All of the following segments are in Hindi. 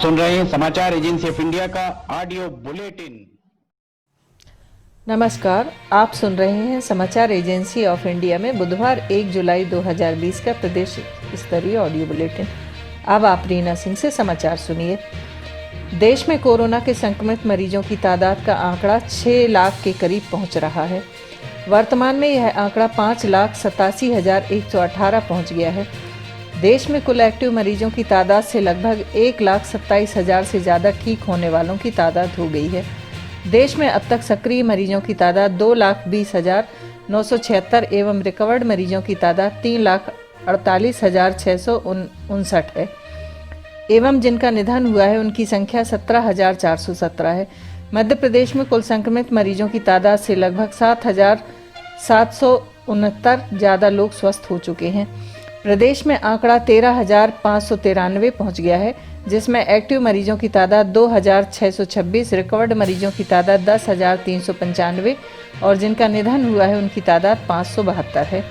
सुन रहे हैं समाचार एजेंसी ऑफ इंडिया का ऑडियो बुलेटिन। नमस्कार, आप सुन रहे हैं समाचार एजेंसी ऑफ इंडिया में बुधवार 1 जुलाई 2020 का प्रदेश स्तरीय ऑडियो बुलेटिन। अब आप रीना सिंह से समाचार सुनिए। देश में कोरोना के संक्रमित मरीजों की तादाद का आंकड़ा 6 लाख के करीब पहुंच रहा है। वर्तमान में यह आंकड़ा 5,87,118 पहुंच गया है। देश में कुल एक्टिव मरीजों की तादाद से लगभग 1,27,000 से ज़्यादा ठीक होने वालों की तादाद हो गई है। देश में अब तक सक्रिय मरीजों की तादाद 2,20,976 एवं रिकवर्ड मरीजों की तादाद 3,48,659 है एवं जिनका निधन हुआ है उनकी संख्या 17,417 है। मध्य प्रदेश में कुल संक्रमित मरीजों की तादाद से लगभग 7,769 ज़्यादा लोग स्वस्थ हो चुके हैं। प्रदेश में आंकड़ा 13,593 पहुंच गया है, जिसमें एक्टिव मरीजों की तादाद 2,626, रिकवर्ड मरीजों की तादाद 10,395 और जिनका निधन हुआ है उनकी तादाद 572 है।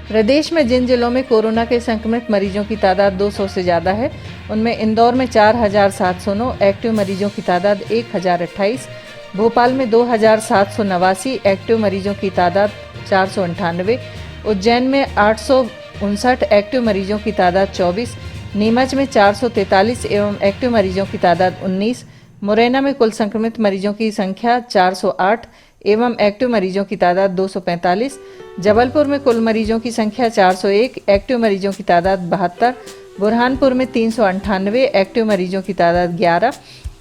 प्रदेश में जिन जिलों में कोरोना के संक्रमित मरीजों की तादाद 200 से ज़्यादा है, उनमें इंदौर में 4,709, एक्टिव मरीजों की तादाद 1,028, भोपाल में 2,789, एक्टिव मरीजों की तादाद 498, उज्जैन में 859, एक्टिव मरीजों की तादाद 24, नीमच में 443 एवं एक्टिव मरीजों की तादाद 19, मुरैना में कुल संक्रमित मरीजों की संख्या 408 एवं एक्टिव मरीजों की तादाद 245, जबलपुर में कुल मरीजों की संख्या 401, एक्टिव मरीजों की तादाद 72, बुरहानपुर में 398, एक्टिव मरीजों की तादाद 11,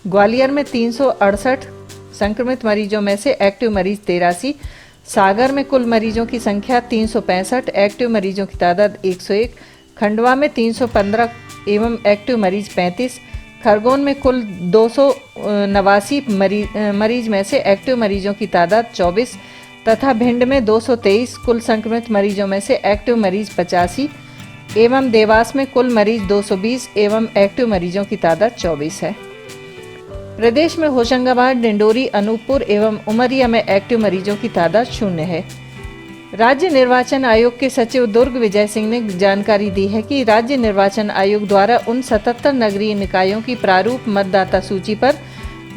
ग्वालियर में 368 संक्रमित मरीजों में से एक्टिव मरीज 83, सागर में कुल मरीजों की संख्या 365, एक्टिव मरीजों की तादाद 101, खंडवा में 315 एवं एक्टिव मरीज 35, खरगोन में कुल 289 मरीज में से एक्टिव मरीजों की तादाद 24 तथा भिंड में 223 कुल संक्रमित मरीजों में से एक्टिव मरीज 85 एवं देवास में कुल मरीज 220 एवं एक्टिव मरीजों की तादाद 24 है। प्रदेश में होशंगाबाद, डिंडोरी, अनूपपुर एवं उमरिया में एक्टिव मरीजों की तादाद 0 है। राज्य निर्वाचन आयोग के सचिव दुर्ग विजय सिंह ने जानकारी दी है कि राज्य निर्वाचन आयोग द्वारा उन 77 नगरीय निकायों की प्रारूप मतदाता सूची पर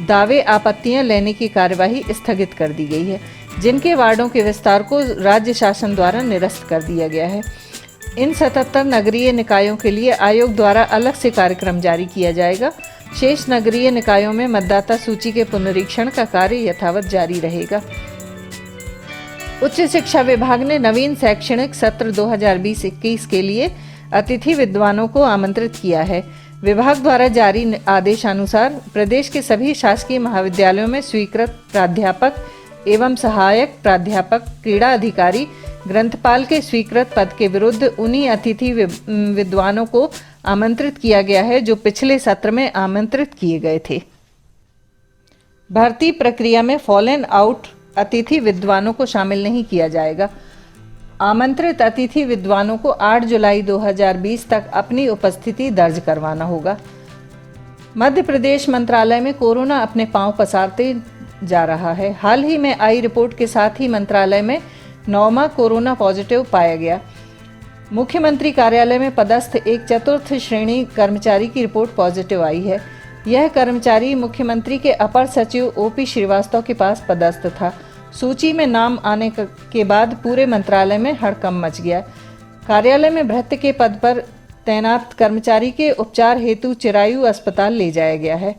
दावे आपत्तियां लेने की कार्यवाही स्थगित कर दी गई है, जिनके वार्डों के विस्तार को राज्य शासन द्वारा निरस्त कर दिया गया है। इन 77 नगरीय निकायों के लिए आयोग द्वारा अलग से कार्यक्रम जारी किया जाएगा। शेष नगरीय निकायों में मतदाता सूची के पुनरीक्षण का कार्य यथावत जारी रहेगा। उच्च शिक्षा विभाग ने नवीन शैक्षणिक सत्र 2020-21 के लिए अतिथि विद्वानों को आमंत्रित किया है। विभाग द्वारा जारी आदेशानुसार प्रदेश के सभी शासकीय महाविद्यालयों में स्वीकृत प्राध्यापक एवं सहायक प्राध्यापक, क्रीड़ा अधिकारी, ग्रंथपाल के स्वीकृत पद के विरुद्ध उन्हीं अतिथि विद्वानों को आमंत्रित किया गया है जो पिछले सत्र में आमंत्रित किए गए थे। भर्ती प्रक्रिया में फॉलन आउट अतिथि विद्वानों को शामिल नहीं किया जाएगा। आमंत्रित अतिथि विद्वानों को 8 जुलाई 2020 तक अपनी उपस्थिति दर्ज करवाना होगा। मध्य प्रदेश मंत्रालय में कोरोना अपने पांव पसारते जा रहा है। हाल ही में आई रिपोर्ट के साथ ही मंत्रालय में 9वां कोरोना पॉजिटिव पाया गया। मुख्यमंत्री कार्यालय में पदस्थ एक चतुर्थ श्रेणी कर्मचारी की रिपोर्ट पॉजिटिव आई है। यह कर्मचारी मुख्यमंत्री के अपर सचिव ओपी श्रीवास्तव के पास पदस्थ था। सूची में नाम आने के बाद पूरे मंत्रालय में हड़कंप मच गया। कार्यालय में भृत्य के पद पर तैनात कर्मचारी के उपचार हेतु चिरायु अस्पताल ले जाया गया है।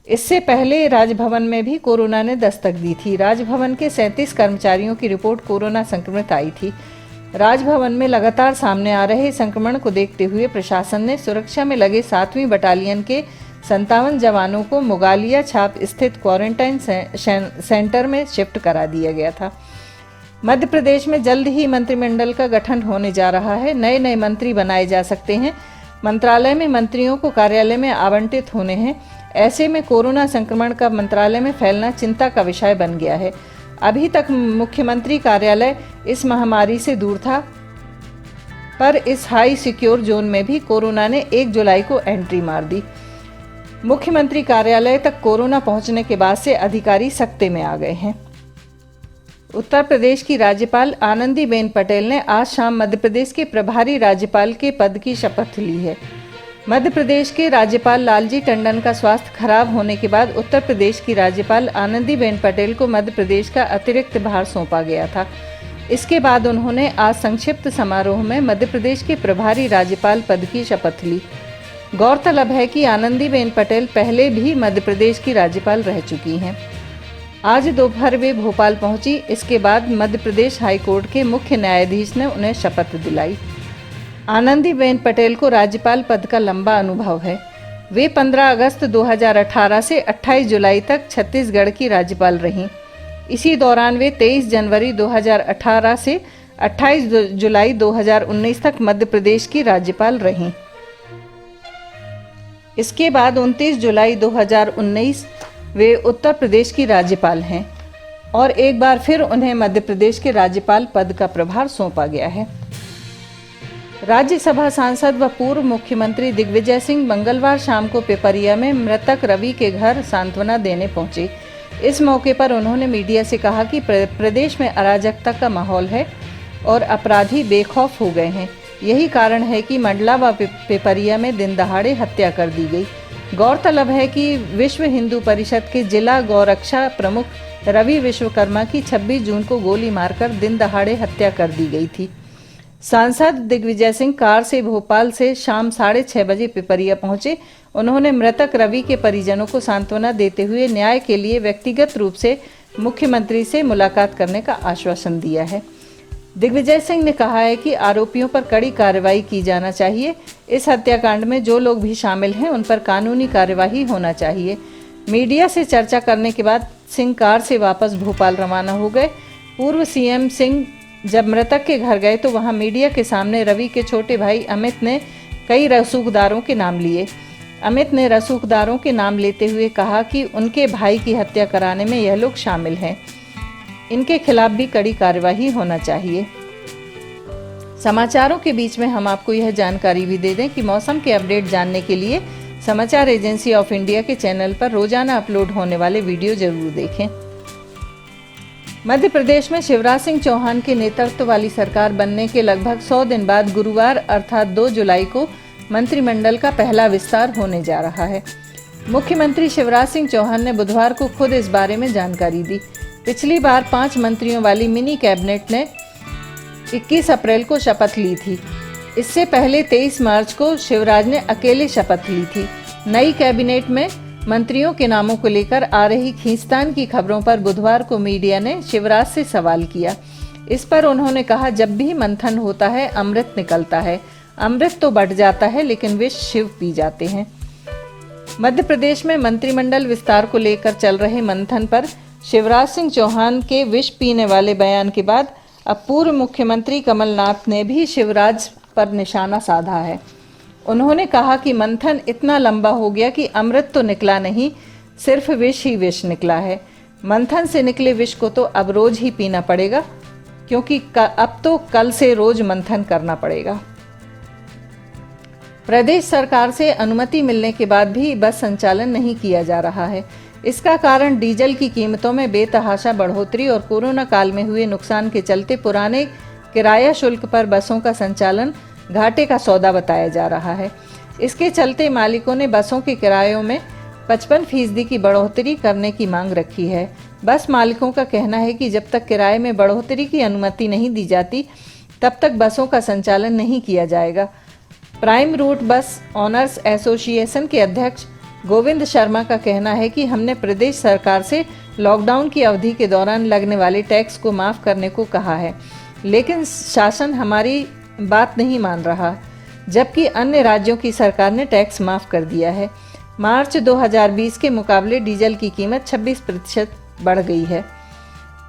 इससे पहले राजभवन में भी कोरोना ने दस्तक दी थी। राजभवन के 37 कर्मचारियों की रिपोर्ट कोरोना संक्रमित आई थी। राजभवन में लगातार सामने आ रहे संक्रमण को देखते हुए प्रशासन ने सुरक्षा में लगे 7वीं बटालियन के 57 जवानों को मुगालिया छाप स्थित क्वारंटाइन सेंटर में शिफ्ट करा दिया गया था। मध्य प्रदेश में जल्द ही मंत्रिमंडल का गठन होने जा रहा है। नए नए मंत्री बनाए जा सकते हैं। मंत्रालय में मंत्रियों को कार्यालय में आवंटित होने हैं। ऐसे में कोरोना संक्रमण का मंत्रालय में फैलना चिंता का विषय बन गया है। अभी तक मुख्यमंत्री कार्यालय इस महामारी से दूर था, पर इस हाई सिक्योर जोन में भी कोरोना ने 1 जुलाई को एंट्री मार दी। मुख्यमंत्री कार्यालय तक कोरोना पहुंचने के बाद से अधिकारी सकते में आ गए हैं। उत्तर प्रदेश की राज्यपाल आनंदीबेन पटेल ने आज शाम मध्य प्रदेश के प्रभारी राज्यपाल के पद की शपथ ली है। मध्य प्रदेश के राज्यपाल लालजी टंडन का स्वास्थ्य खराब होने के बाद उत्तर प्रदेश की राज्यपाल आनंदीबेन पटेल को मध्य प्रदेश का अतिरिक्त भार सौंपा गया था। इसके बाद उन्होंने आज संक्षिप्त समारोह में मध्य प्रदेश के प्रभारी राज्यपाल पद की शपथ ली। गौरतलब है कि आनंदीबेन पटेल पहले भी मध्य प्रदेश की राज्यपाल रह चुकी हैं। आज दोपहर वे भोपाल पहुंची। इसके बाद मध्य प्रदेश हाईकोर्ट के मुख्य न्यायाधीश ने उन्हें शपथ दिलाई। आनंदीबेन पटेल को राज्यपाल पद का लंबा अनुभव है। वे 15 अगस्त 2018 से 28 जुलाई तक छत्तीसगढ़ की राज्यपाल रहीं। इसी दौरान वे 23 जनवरी 2018 से 28 जुलाई 2019 तक मध्य प्रदेश की राज्यपाल रहीं। इसके बाद 29 जुलाई 2019 वे उत्तर प्रदेश की राज्यपाल हैं और एक बार फिर उन्हें मध्य प्रदेश के राज्यपाल पद का प्रभार सौंपा गया है। राज्यसभा सांसद व पूर्व मुख्यमंत्री दिग्विजय सिंह मंगलवार शाम को पिपरिया में मृतक रवि के घर सांत्वना देने पहुंचे। इस मौके पर उन्होंने मीडिया से कहा कि प्रदेश में अराजकता का माहौल है और अपराधी बेखौफ हो गए हैं। यही कारण है कि मंडला व पिपरिया में दिन दहाड़े हत्या कर दी गई। गौरतलब है कि विश्व हिंदू परिषद के जिला गौरक्षा प्रमुख रवि विश्वकर्मा की 26 जून को गोली मारकर दिन दहाड़े हत्या कर दी गई थी। सांसद दिग्विजय सिंह कार से भोपाल से शाम 6:30 बजे पिपरिया पहुंचे। उन्होंने मृतक रवि के परिजनों को सांत्वना देते हुए न्याय के लिए व्यक्तिगत रूप से मुख्यमंत्री से मुलाकात करने का आश्वासन दिया है। दिग्विजय सिंह ने कहा है कि आरोपियों पर कड़ी कार्रवाई की जाना चाहिए। इस हत्याकांड में जो लोग भी शामिल हैं उन पर कानूनी कार्यवाही होना चाहिए। मीडिया से चर्चा करने के बाद सिंह कार से वापस भोपाल रवाना हो गए। पूर्व सीएम सिंह जब मृतक के घर गए तो वहां मीडिया के सामने रवि के छोटे भाई अमित ने कई रसूखदारों के नाम लिए। अमित ने रसूखदारों के नाम लेते हुए कहा कि उनके भाई की हत्या कराने में यह लोग शामिल हैं। इनके खिलाफ भी कड़ी कार्यवाही होना चाहिए। समाचारों के बीच में हम आपको यह जानकारी भी दे दें कि मौसम के अपडेट जानने के लिए समाचार एजेंसी ऑफ इंडिया के चैनल पर रोजाना अपलोड होने वाले वीडियो जरूर देखें। मध्य प्रदेश में शिवराज सिंह चौहान के नेतृत्व वाली सरकार बनने के लगभग 100 दिन बाद गुरुवार अर्थात 2 जुलाई को मंत्रिमंडल का पहला विस्तार होने जा रहा है। मुख्यमंत्री शिवराज सिंह चौहान ने बुधवार को खुद इस बारे में जानकारी दी। पिछली बार 5 मंत्रियों वाली मिनी कैबिनेट ने 21 अप्रैल को शपथ ली थी। इससे पहले 23 मार्च को शिवराज ने अकेले शपथ ली थी। नई कैबिनेट में मंत्रियों के नामों को लेकर आ रही खींचतान की खबरों पर बुधवार को मीडिया ने शिवराज से सवाल किया। इस पर उन्होंने कहा, जब भी मंथन होता है अमृत निकलता है। अमृत तो बट जाता है लेकिन विष शिव पी जाते हैं। मध्य प्रदेश में मंत्रिमंडल विस्तार को लेकर चल रहे मंथन पर शिवराज सिंह चौहान के विष पीने वाले बयान के बाद अब पूर्व मुख्यमंत्री कमलनाथ ने भी शिवराज पर निशाना साधा है। उन्होंने कहा कि मंथन इतना लंबा हो गया कि अमृत तो निकला नहीं, सिर्फ विष ही विष निकला है। मंथन से निकले विष को तो अब रोज ही पीना पड़ेगा, क्योंकि अब तो कल से रोज मंथन करना पड़ेगा। प्रदेश सरकार से अनुमति मिलने के बाद भी बस संचालन नहीं किया जा रहा है। इसका कारण डीजल की कीमतों में बेतहाशा बढ़ोतरी और कोरोना काल में हुए नुकसान के चलते पुराने किराया शुल्क पर बसों का संचालन घाटे का सौदा बताया जा रहा है। इसके चलते मालिकों ने बसों के किरायों में 55% की बढ़ोतरी करने की मांग रखी है। बस मालिकों का कहना है कि जब तक किराए में बढ़ोतरी की अनुमति नहीं दी जाती तब तक बसों का संचालन नहीं किया जाएगा। प्राइम रूट बस ऑनर्स एसोसिएशन के अध्यक्ष गोविंद शर्मा का कहना है कि हमने प्रदेश सरकार से लॉकडाउन की अवधि के दौरान लगने वाले टैक्स को माफ करने को कहा है, लेकिन शासन हमारी बात नहीं मान रहा, जबकि अन्य राज्यों की सरकार ने टैक्स माफ कर दिया है। मार्च 2020 के मुकाबले डीजल की कीमत 26% बढ़ गई है।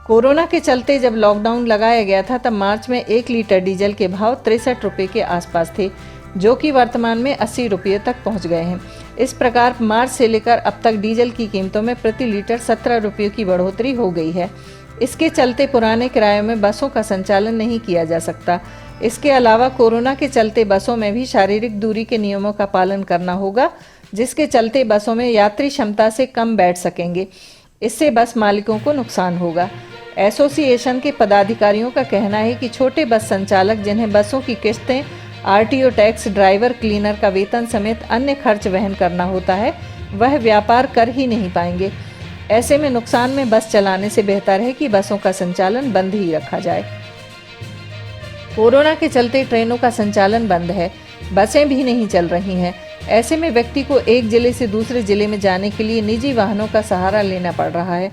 कोरोना के चलते जब लॉकडाउन लगाया गया था तब मार्च में 1 लीटर डीजल के भाव 63 रुपये के आसपास थे, जो कि वर्तमान में 80 रुपये तक पहुंच गए हैं। इस प्रकार मार्च से लेकर अब तक डीजल की कीमतों में प्रति लीटर 17 रुपये की बढ़ोतरी हो गई है। इसके चलते पुराने किरायों में बसों का संचालन नहीं किया जा सकता। इसके अलावा कोरोना के चलते बसों में भी शारीरिक दूरी के नियमों का पालन करना होगा, जिसके चलते बसों में यात्री क्षमता से कम बैठ सकेंगे। इससे बस मालिकों को नुकसान होगा। एसोसिएशन के पदाधिकारियों का कहना है कि छोटे बस संचालक जिन्हें बसों की किस्तें आरटीओ टैक्स, ड्राइवर, क्लीनर का वेतन समेत अन्य खर्च वहन करना होता है, वह व्यापार कर ही नहीं पाएंगे। ऐसे में नुकसान में बस चलाने से बेहतर है कि बसों का संचालन बंद ही रखा जाए। कोरोना के चलते ट्रेनों का संचालन बंद है, बसें भी नहीं चल रही हैं। ऐसे में व्यक्ति को एक जिले से दूसरे जिले में जाने के लिए निजी वाहनों का सहारा लेना पड़ रहा है।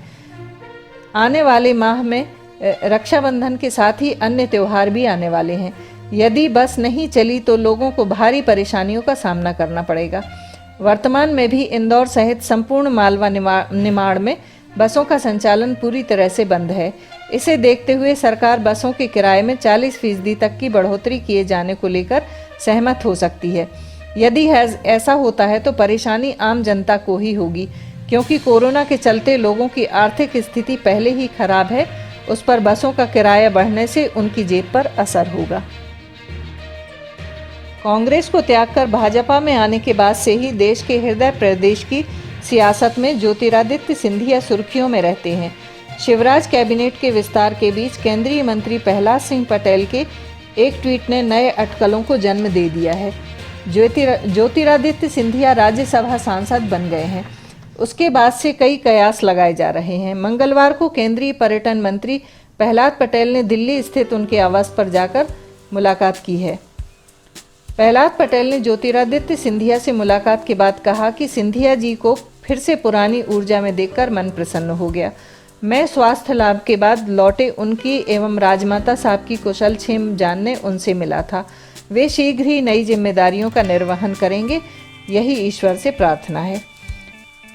आने वाले माह में रक्षाबंधन के साथ ही अन्य त्योहार भी आने वाले हैं। यदि बस नहीं चली तो लोगों को भारी परेशानियों का सामना करना पड़ेगा। वर्तमान में भी इंदौर सहित संपूर्ण मालवा निमाड़ में बसों का संचालन पूरी तरह से बंद है। इसे देखते हुए सरकार बसों के किराए में 40% तक की बढ़ोतरी किए जाने को लेकर सहमत हो सकती है। यदि ऐसा होता है तो परेशानी आम जनता को ही होगी, क्योंकि कोरोना के चलते लोगों की आर्थिक स्थिति पहले ही खराब है। उस पर बसों का किराया बढ़ने से उनकी जेब पर असर होगा। कांग्रेस को त्याग कर भाजपा में आने के बाद से ही देश के हृदय प्रदेश की सियासत में ज्योतिरादित्य सिंधिया सुर्खियों में रहते हैं। शिवराज कैबिनेट के विस्तार के बीच केंद्रीय मंत्री प्रहलाद सिंह पटेल के एक ट्वीट ने नए अटकलों को जन्म दे दिया है। ज्योतिरादित्य सिंधिया राज्यसभा सांसद बन गए हैं। उसके बाद से कई कयास लगाए जा रहे हैं। मंगलवार को केंद्रीय पर्यटन मंत्री प्रहलाद पटेल ने दिल्ली स्थित उनके आवास पर जाकर मुलाकात की है। प्रहलाद पटेल ने ज्योतिरादित्य सिंधिया से मुलाकात के बाद कहा कि सिंधिया जी को फिर से पुरानी ऊर्जा में देखकर मन प्रसन्न हो गया। मैं स्वास्थ्य लाभ के बाद लौटे उनकी एवं राजमाता साहब की कुशल क्षेम जानने उनसे मिला था। वे शीघ्र ही नई जिम्मेदारियों का निर्वहन करेंगे, यही ईश्वर से प्रार्थना है।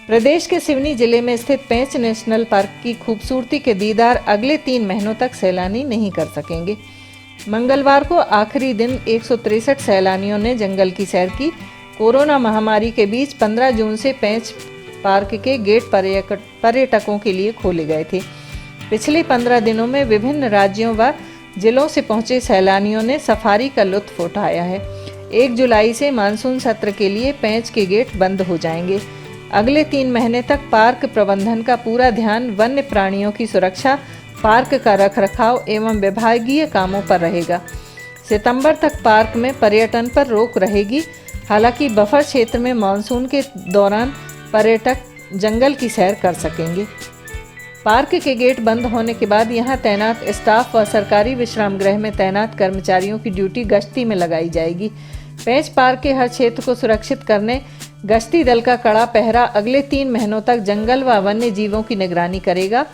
प्रदेश के सिवनी जिले में स्थित पेंच नेशनल पार्क की खूबसूरती के दीदार अगले 3 महीनों तक सैलानी नहीं कर सकेंगे। मंगलवार को आखिरी दिन 163 सैलानियों ने जंगल की सैर की। कोरोना महामारी के बीच 15 जून से पेंच पार्क के गेट पर्यटकों के लिए खोले गए थे। पिछले 15 दिनों में विभिन्न राज्यों व जिलों से पहुंचे सैलानियों ने सफारी का लुत्फ उठाया है। 1 जुलाई से मानसून सत्र के लिए पेंच के गेट बंद हो जाएंगे। अगले 3 महीने तक पार्क प्रबंधन का पूरा ध्यान वन्य प्राणियों की सुरक्षा, पार्क का रखरखाव एवं विभागीय कामों पर रहेगा। सितंबर तक पार्क में पर्यटन पर रोक रहेगी। हालांकि बफर क्षेत्र में मानसून के दौरान पर्यटक जंगल की सैर कर सकेंगे। पार्क के गेट बंद होने के बाद यहां तैनात स्टाफ व सरकारी विश्राम गृह में तैनात कर्मचारियों की ड्यूटी गश्ती में लगाई जाएगी। पेंच पार्क के हर क्षेत्र को सुरक्षित करने गश्ती दल का कड़ा पहरा अगले 3 महीनों तक जंगल व वन्य जीवों की निगरानी करेगा।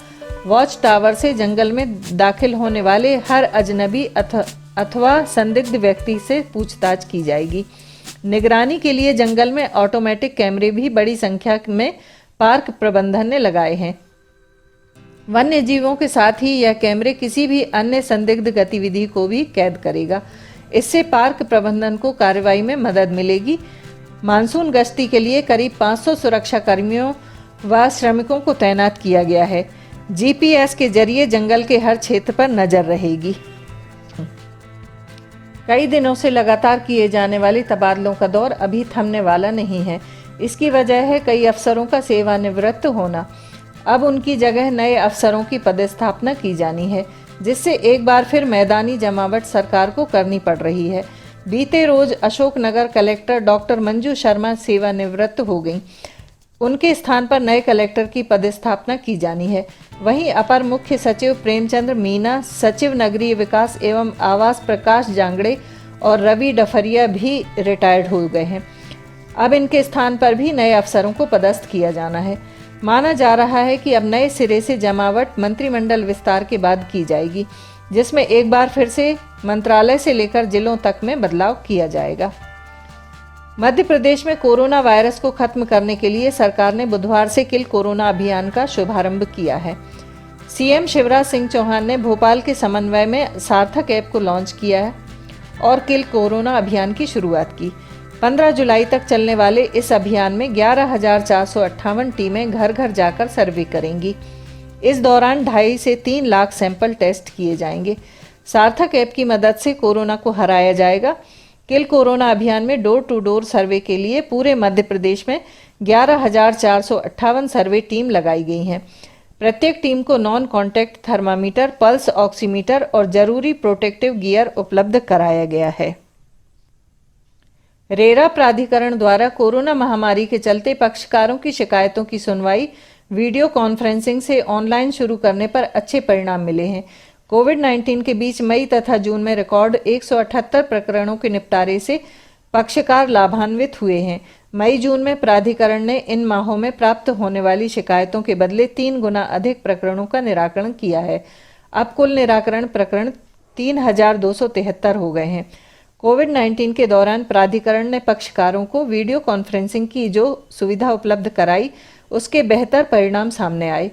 वॉच टावर से जंगल में दाखिल होने वाले हर अजनबी अथवा संदिग्ध व्यक्ति से पूछताछ की जाएगी। निगरानी के लिए जंगल में ऑटोमेटिक कैमरे भी बड़ी संख्या में पार्क प्रबंधन ने लगाए हैं। वन्य जीवों के साथ ही यह कैमरे किसी भी अन्य संदिग्ध गतिविधि को भी कैद करेगा। इससे पार्क प्रबंधन को कार्रवाई में मदद मिलेगी। मानसून गश्ती के लिए करीब 500 सुरक्षा कर्मियों व श्रमिकों को तैनात किया गया है। जीपीएस के जरिए जंगल के हर क्षेत्र पर नजर रहेगी। कई दिनों से लगातार किए जाने वाले तबादलों का दौर अभी थमने वाला नहीं है। इसकी वजह है कई अफसरों का सेवानिवृत्त होना। अब उनकी जगह नए अफसरों की पदस्थापना की जानी है, जिससे एक बार फिर मैदानी जमावट सरकार को करनी पड़ रही है। बीते रोज अशोकनगर कलेक्टर डॉक्टर मंजू शर्मा सेवानिवृत्त हो गईं। उनके स्थान पर नए कलेक्टर की पदस्थापना की जानी है। वहीं अपर मुख्य सचिव प्रेमचंद्र मीना, सचिव नगरीय विकास एवं आवास प्रकाश जांगड़े और रवि डफरिया भी रिटायर्ड हो गए हैं। अब इनके स्थान पर भी नए अफसरों को पदस्थ किया जाना है। माना जा रहा है कि अब नए सिरे से जमावट मंत्रिमंडल विस्तार के बाद की जाएगी, जिसमें एक बार फिर से मंत्रालय से लेकर जिलों तक में बदलाव किया जाएगा। मध्य प्रदेश में कोरोना वायरस को खत्म करने के लिए सरकार ने बुधवार से किल कोरोना अभियान का शुभारंभ किया है। सीएम शिवराज सिंह चौहान ने भोपाल के समन्वय में सार्थक ऐप को लॉन्च किया है और किल कोरोना अभियान की शुरुआत की। 15 जुलाई तक चलने वाले इस अभियान में 11,458 टीमें घर घर जाकर सर्वे करेंगी। इस दौरान 2.5 से 3 लाख सैंपल टेस्ट किए जाएंगे। सार्थक ऐप की मदद से कोरोना को हराया जाएगा। किल कोरोना अभियान में डोर टू डोर सर्वे के लिए पूरे मध्य प्रदेश में 11,458 सर्वे टीम लगाई गई हैं। प्रत्येक टीम को non contact thermometer, pulse oximeter और जरूरी प्रोटेक्टिव गियर उपलब्ध कराया गया है। रेरा प्राधिकरण द्वारा कोरोना महामारी के चलते पक्षकारों की शिकायतों की सुनवाई वीडियो कॉन्फ्रेंसिंग से ऑनलाइन शुरू करने पर अच्छे परिणाम मिले हैं। कोविड-19 के बीच मई तथा जून में रिकॉर्ड 178 प्रकरणों के निपटारे से पक्षकार लाभान्वित हुए हैं। मई जून में प्राधिकरण ने इन माहों में प्राप्त होने वाली शिकायतों के बदले 3 गुना अधिक प्रकरणों का निराकरण किया है। अब कुल निराकरण प्रकरण 3273 हो गए हैं। कोविड-19 के दौरान प्राधिकरण ने पक्षकारों को वीडियो कॉन्फ्रेंसिंग की जो सुविधा उपलब्ध कराई, उसके बेहतर परिणाम सामने आए।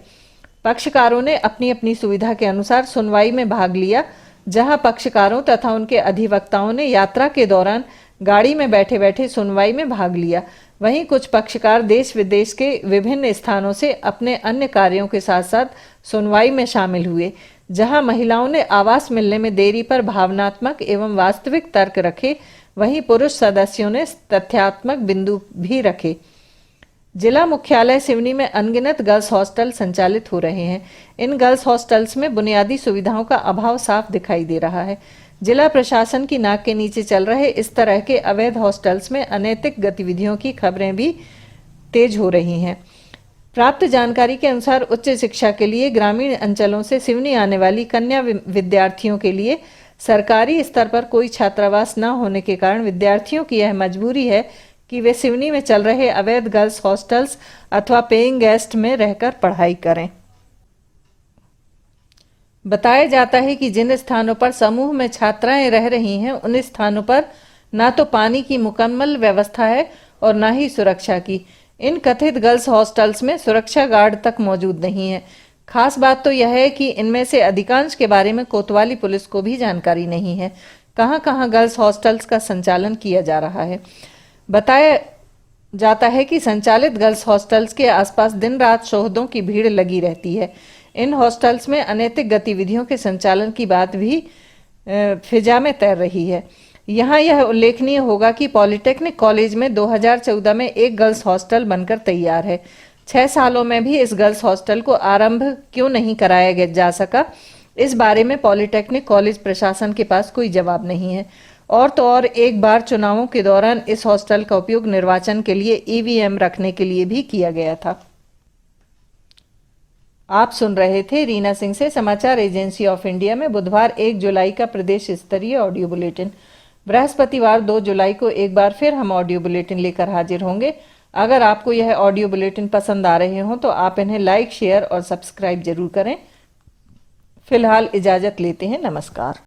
पक्षकारों ने अपनी अपनी सुविधा के अनुसार सुनवाई में भाग लिया। जहां पक्षकारों तथा उनके अधिवक्ताओं ने यात्रा के दौरान गाड़ी में बैठे बैठे सुनवाई में भाग लिया, वहीं कुछ पक्षकार देश विदेश के विभिन्न स्थानों से अपने अन्य कार्यों के साथ साथ सुनवाई में शामिल हुए। जहां महिलाओं ने आवास मिलने में देरी पर भावनात्मक एवं वास्तविक तर्क रखे, वहीं पुरुष सदस्यों ने तथ्यात्मक बिंदु भी रखे। जिला मुख्यालय सिवनी में अनगिनत गर्ल्स हॉस्टल संचालित हो रहे हैं। इन गर्ल्स हॉस्टल्स में बुनियादी सुविधाओं का अभाव साफ दिखाई दे रहा है। जिला प्रशासन की नाक के नीचे चल रहे इस तरह के अवैध हॉस्टल्स में अनैतिक गतिविधियों की खबरें भी तेज हो रही हैं। प्राप्त जानकारी के अनुसार उच्च शिक्षा के लिए ग्रामीण अंचलों से सिवनी आने वाली कन्या विद्यार्थियों के लिए सरकारी स्तर पर कोई छात्रावास न होने के कारण विद्यार्थियों की यह मजबूरी है कि वे सिवनी में चल रहे अवैध गर्ल्स हॉस्टल्स अथवा पेइंग गेस्ट में रहकर पढ़ाई करें। बताया जाता है कि जिन स्थानों पर समूह में छात्राएं रह रही हैं, उन स्थानों पर ना तो पानी की मुकम्मल व्यवस्था है और ना ही सुरक्षा की। इन कथित गर्ल्स हॉस्टल्स में सुरक्षा गार्ड तक मौजूद नहीं है। खास बात तो यह है कि इनमें से अधिकांश के बारे में कोतवाली पुलिस को भी जानकारी नहीं है। कहां-कहां गर्ल्स हॉस्टल्स का संचालन किया जा रहा है। बताया जाता है कि संचालित गर्ल्स हॉस्टल्स के आसपास दिन रात शोहदों की भीड़ लगी रहती है। इन हॉस्टल्स में अनैतिक गतिविधियों के संचालन की बात भी फिजा में तैर रही है। यहाँ यह उल्लेखनीय होगा कि पॉलिटेक्निक कॉलेज में 2014 में एक गर्ल्स हॉस्टल बनकर तैयार है। 6 सालों में भी इस गर्ल्स हॉस्टल को आरंभ क्यों नहीं कराया जा सका, इस बारे में पॉलिटेक्निक कॉलेज प्रशासन के पास कोई जवाब नहीं है। और तो और एक बार चुनावों के दौरान इस हॉस्टल का उपयोग निर्वाचन के लिए ईवीएम रखने के लिए भी किया गया था। आप सुन रहे थे रीना सिंह से समाचार एजेंसी ऑफ इंडिया में बुधवार 1 जुलाई का प्रदेश स्तरीय ऑडियो बुलेटिन। बृहस्पतिवार 2 जुलाई को एक बार फिर हम ऑडियो बुलेटिन लेकर हाजिर होंगे। अगर आपको यह ऑडियो बुलेटिन पसंद आ रहे हों तो आप इन्हें लाइक, शेयर और सब्सक्राइब जरूर करें। फिलहाल इजाजत लेते हैं। नमस्कार।